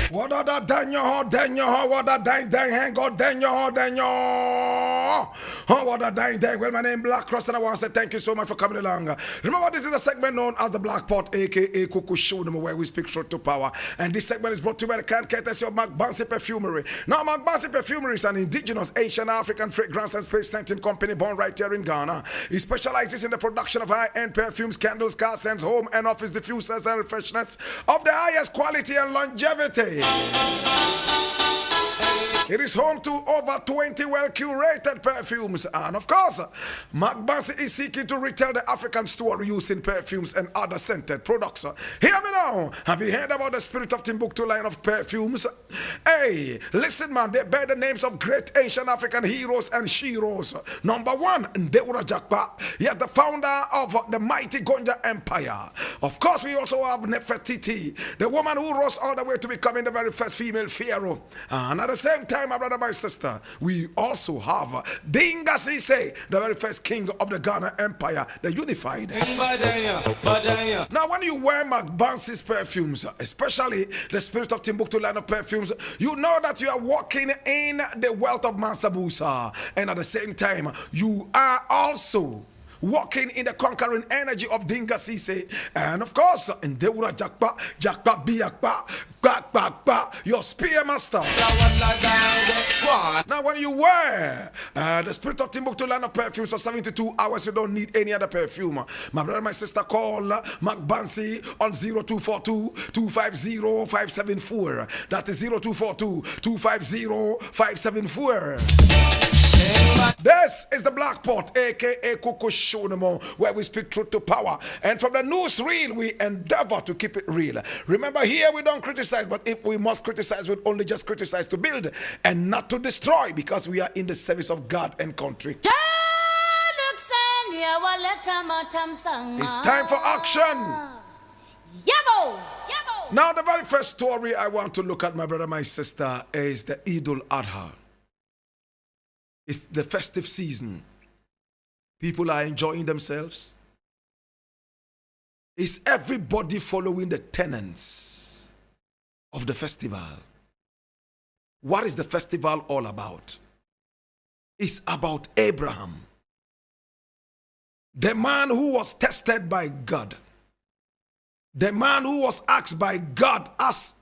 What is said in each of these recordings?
What are the Daniel, what a dang, hang God, Daniel. Oh, what a dang. Well, my name is Black Cross, and I want to say thank you so much for coming along. Remember, this is a segment known as the Black Pot, aka Cuckoo Show, where we speak truth to power. And this segment is brought to you by the can courtesy of McBansey Perfumery. Now, McBansey Perfumery is an indigenous Asian African fragrance and space scenting company born right here in Ghana. It specializes in the production of high-end perfumes, candles, car scents, home and office diffusers, and refreshness of the highest quality and longevity. It is home to over 20 well-curated perfumes. And of course, McBansey is seeking to retell the African story using perfumes and other scented products. Hear me now. Have you heard about the Spirit of Timbuktu line of perfumes? Hey, listen man, they bear the names of great Asian African heroes and sheroes. Number one, Ndeura Jakpa. He is the founder of the mighty Gonja Empire. Of course, we also have Nefertiti, the woman who rose all the way to becoming the very first female pharaoh. And at the same time, my brother, my sister, we also have Dinga Sise, the very first king of the Ghana Empire, the unified. Now, when you wear McBansey's perfumes, especially the Spirit of Timbuktu line of perfumes, you know that you are walking in the wealth of Mansa Musa. And at the same time, you are also walking in the conquering energy of Dinga Sise. And of course, in Deura Jakpa, Jakpa Biakpa, your spear master. Now, when you wear the Spirit of Timbuktu line of perfumes for 72 hours, you don't need any other perfume. My brother, my sister, call McBansey on 0242-250-574. That is 0242-250-574. This is the Black Pot, aka Cuckoo Show, where we speak truth to power. And from the newsreel, we endeavor to keep it real. Remember, here we don't criticize, but if we must criticize, we'll only just criticize to build and not to destroy, because we are in the service of God and country. It's time for action. Now, the very first story I want to look at, my brother, my sister, is the Eid al-Adha. It's the festive season. People are enjoying themselves. Is everybody following the tenets of the festival? What is the festival all about? It's about Abraham, the man who was tested by God, the man who was asked by God, as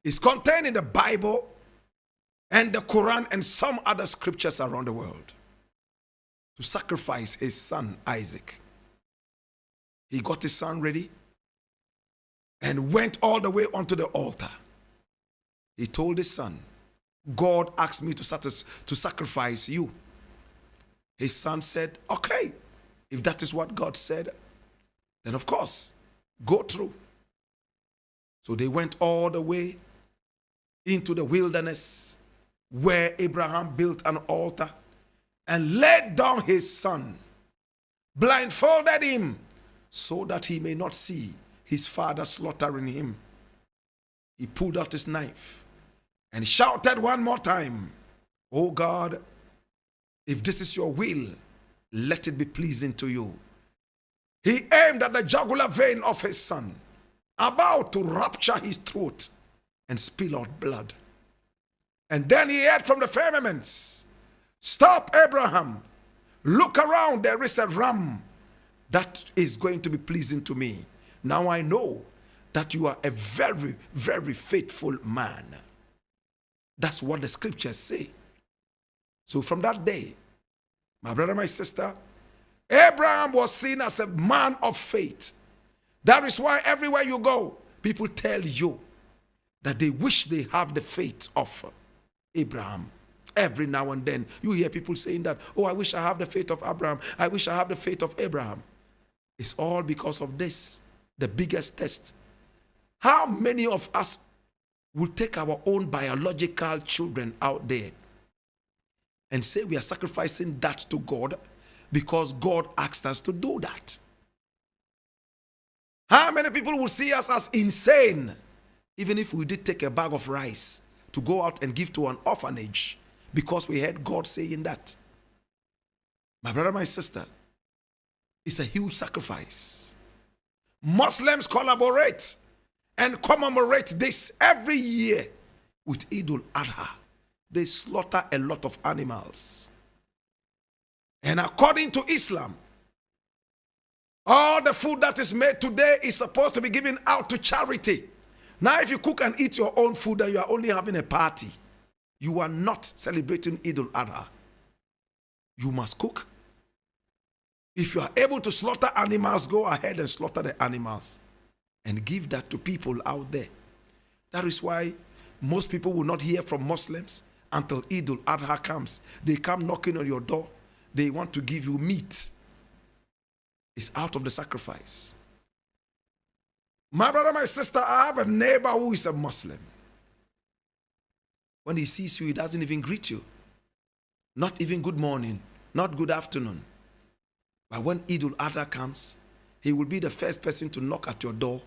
is contained in the Bible and the Quran and some other scriptures around the world, to sacrifice his son Isaac. He got his son ready and went all the way onto the altar. He told his son, God asked me to sacrifice you. His son said, okay, if that is what God said, then of course, go through. So they went all the way into the wilderness, where Abraham built an altar and laid down his son, blindfolded him, so that he may not see his father slaughtering him. He pulled out his knife and shouted one more time, oh God, if this is your will, let it be pleasing to you. He aimed at the jugular vein of his son, about to rupture his throat and spill out blood. And then he heard from the firmaments, stop, Abraham. Look around, there is a ram that is going to be pleasing to me. Now I know that you are a very, very faithful man. That's what the scriptures say. So from that day, my brother, my sister, Abraham was seen as a man of faith. That is why everywhere you go, people tell you that they wish they have the faith of Abraham. Every now and then you hear people saying that, oh, I wish I have the faith of Abraham. I wish I have the faith of Abraham. It's all because of this, the biggest test. How many of us will take our own biological children out there and say we are sacrificing that to God because God asked us to do that? How many people will see us as insane, even if we did take a bag of rice to go out and give to an orphanage because we heard God saying that? My brother, my sister, it's a huge sacrifice. Muslims collaborate and commemorate this every year with Eid al-Adha, they slaughter a lot of animals. And according to Islam, all the food that is made today is supposed to be given out to charity. Now, if you cook and eat your own food and you are only having a party, you are not celebrating Eid al-Adha. You must cook. If you are able to slaughter animals, go ahead and slaughter the animals and give that to people out there. That is why most people will not hear from Muslims until Eid al-Adha comes. They come knocking on your door. They want to give you meat. It's out of the sacrifice. My brother, my sister, I have a neighbor who is a Muslim. When he sees you, he doesn't even greet you. Not even good morning, not good afternoon. But when Eid al-Adha comes, he will be the first person to knock at your door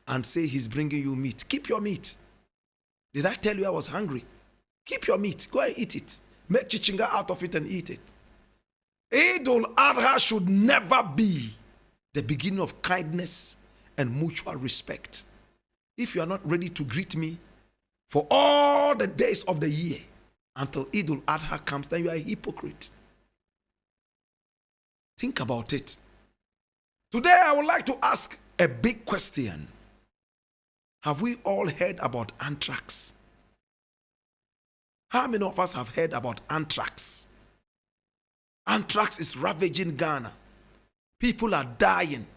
and say he's bringing you meat. Keep your meat. Did I tell you I was hungry? Keep your meat. Go and eat it. Make chichinga out of it and eat it. Eid al-Adha should never be the beginning of kindness and mutual respect. If you are not ready to greet me for all the days of the year until Eid al-Adha comes, then you are a hypocrite. Think about it. Today I would like to ask a big question. Have we all heard about anthrax? How many of us have heard about anthrax? Anthrax is ravaging Ghana. People are dying.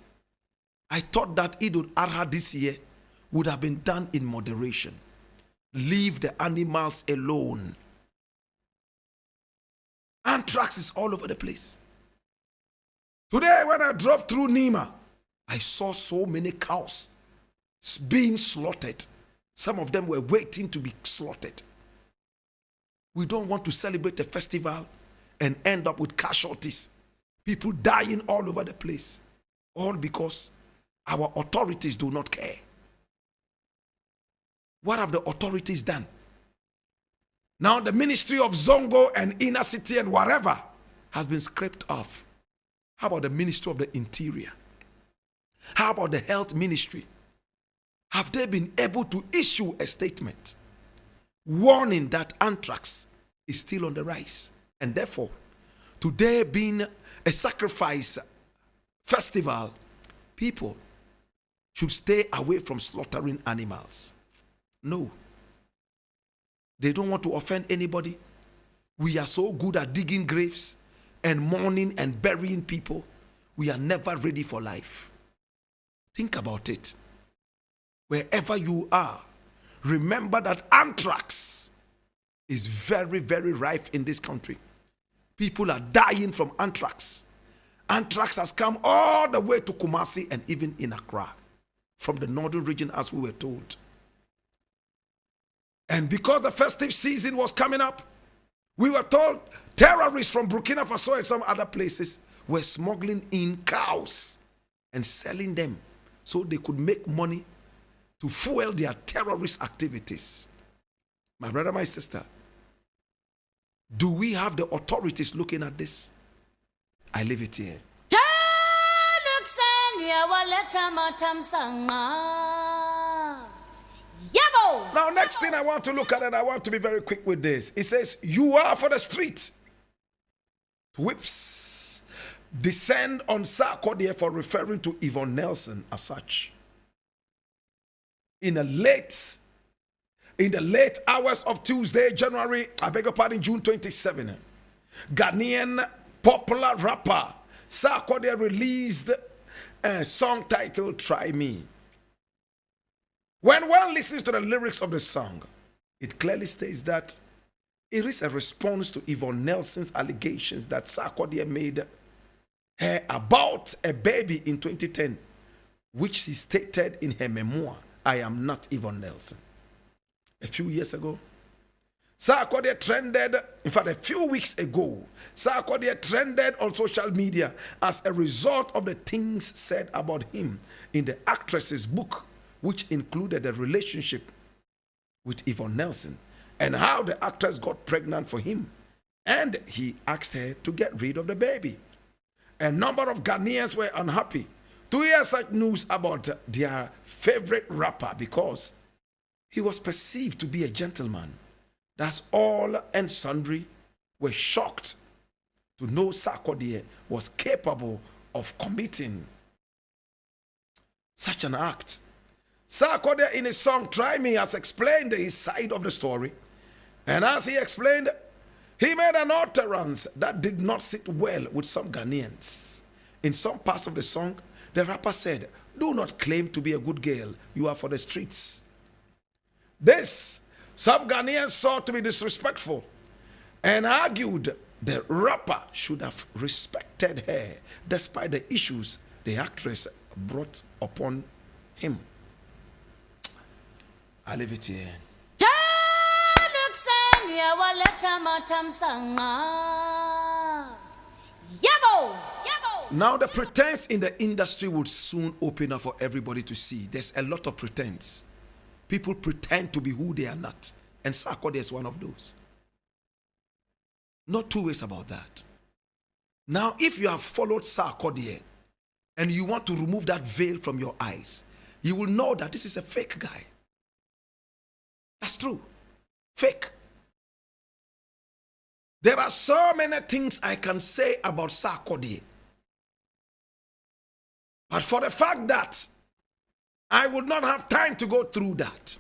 I thought that Eid al-Adha this year would have been done in moderation. Leave the animals alone. Anthrax is all over the place. Today when I drove through Nima, I saw so many cows being slaughtered. Some of them were waiting to be slaughtered. We don't want to celebrate a festival and end up with casualties. People dying all over the place. All because our authorities do not care. What have the authorities done? Now the ministry of Zongo and inner city and whatever has been scraped off. How about the ministry of the interior? How about the health ministry? Have they been able to issue a statement warning that anthrax is still on the rise? And therefore, today being a sacrifice festival, people should stay away from slaughtering animals. No. They don't want to offend anybody. We are so good at digging graves and mourning and burying people. We are never ready for life. Think about it. Wherever you are, remember that anthrax is very, very rife in this country. People are dying from anthrax. Anthrax has come all the way to Kumasi and even in Accra, from the northern region as we were told. And because the festive season was coming up, we were told terrorists from Burkina Faso and some other places were smuggling in cows and selling them so they could make money to fuel their terrorist activities. My brother, my sister, do we have the authorities looking at this? I leave it here. Now, next thing I want to look at, and I want to be very quick with this. It says, you are for the street. Whips descend on Sarkodie for referring to Yvonne Nelson as such. In the late hours of Tuesday, June 27, Ghanaian popular rapper Sarkodie released a song titled Try Me. When one listens to the lyrics of the song, it clearly states that it is a response to Yvonne Nelson's allegations that Sarkodie made her about a baby in 2010, which she stated in her memoir, I Am Not Yvonne Nelson. A few years ago, Sarkodie trended, in fact, a few weeks ago, Sarkodie trended on social media as a result of the things said about him in the actress's book, which included a relationship with Yvonne Nelson and how the actress got pregnant for him. And he asked her to get rid of the baby. A number of Ghanaians were unhappy to hear such news about their favorite rapper because He was perceived to be a gentleman. That's all, and sundry were shocked to know Sarkodie was capable of committing such an act. Sarkodie in his song Try Me has explained his side of the story. And as he explained, he made an utterance that did not sit well with some Ghanaians. In some parts of the song, the rapper said, "Do not claim to be a good girl, you are for the streets." This, some Ghanaians saw to be disrespectful and argued the rapper should have respected her despite the issues the actress brought upon him. I leave it here. Now the pretense in the industry would soon open up for everybody to see. There's a lot of pretense. People pretend to be who they are not. And Sarkodie is one of those. Not two ways about that. Now, if you have followed Sarkodie and you want to remove that veil from your eyes, you will know that this is a fake guy. That's true. Fake. There are so many things I can say about Sarkodie. But for the fact that I would not have time to go through that,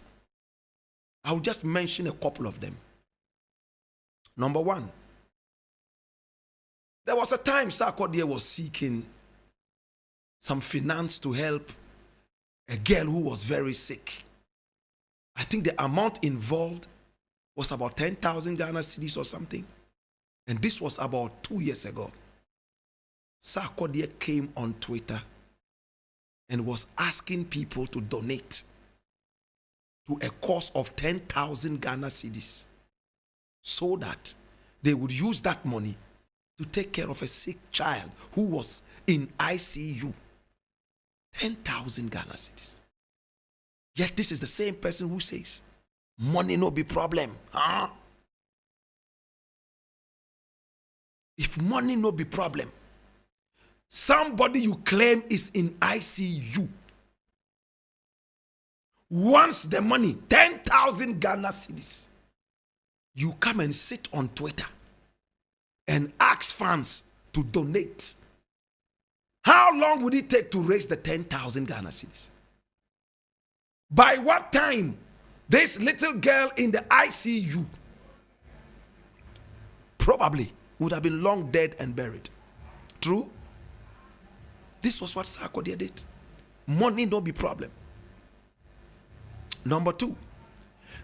I will just mention a couple of them. Number one, there was a time Sarkodie was seeking some finance to help a girl who was very sick. I think the amount involved was about 10,000 Ghana cedis or something. And this was about 2 years ago. Sarkodie came on Twitter and was asking people to donate to a cost of 10,000 Ghana cedis so that they would use that money to take care of a sick child who was in ICU. 10,000 Ghana cedis. Yet this is the same person who says, money no be problem. Huh? If money no be problem, somebody you claim is in ICU wants the money, 10,000 Ghana cedis. You come and sit on Twitter and ask fans to donate. How long would it take to raise the 10,000 Ghana cedis? By what time this little girl in the ICU probably would have been long dead and buried? True? This was what Sarkodie did. Money no be problem. Number two,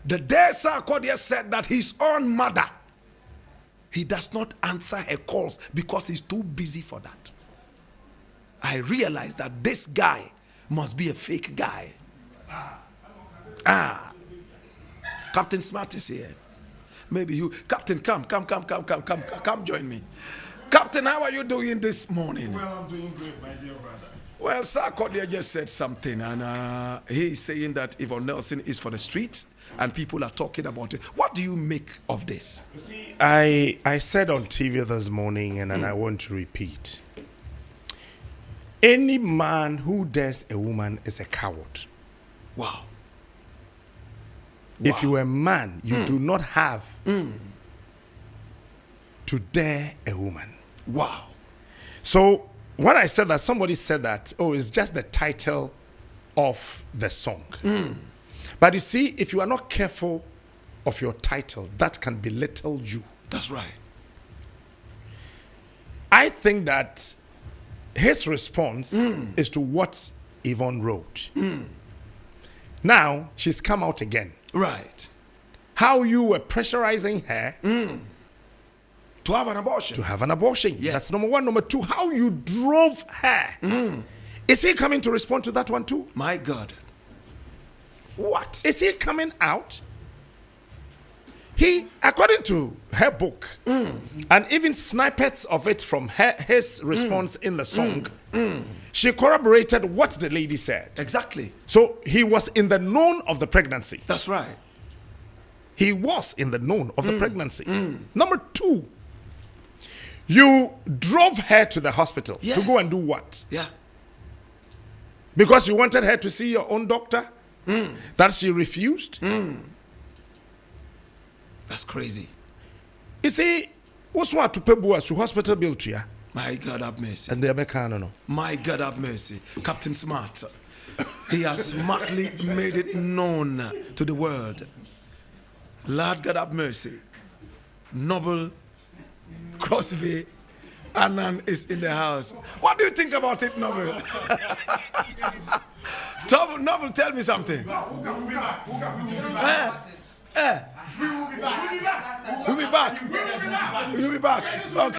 the day Sarkodie said that his own mother, he does not answer her calls because he's too busy for that. I realized that this guy must be a fake guy. Captain Smart is here. Maybe you, Captain, come join me. Captain, how are you doing this morning? Well, I'm doing great, my dear brother. Well, Sarkodie just said something, and he's saying that Yvonne Nelson is for the street, and people are talking about it. What do you make of this? You see, I said on TV this morning, and I want to repeat. Any man who dares a woman is a coward. Wow. If you are a man, you do not have to dare a woman. Wow. So when I said that, somebody said that, oh, it's just the title of the song. But you see, if you are not careful of your title, that can belittle you. That's right. I think that his response is to what Yvonne wrote. Now, she's come out again. Right. How you were pressurizing her To have an abortion. to have an abortion. Yes. That's number one. Number two, how you drove her. Is he coming to respond to that one too? My God. What? Is he coming out? He, according to her book, and even snippets of it from his response in the song, she corroborated what the lady said. Exactly. So he was in the known of the pregnancy. That's right. He was in the known of the pregnancy. Number two, you drove her to the hospital to go and do what? Yeah. Because you wanted her to see your own doctor? that she refused. That's crazy. You see, what's what to pay to hospital bill to ya? My God have mercy. And they make no. My God have mercy. Captain Smart. He has smartly made it known to the world. Lord God have mercy. Noble Crosby Annan is in the house. What do you think about it, Noble? Noble, tell me something. We'll be back. We'll be back. We'll be back. Okay.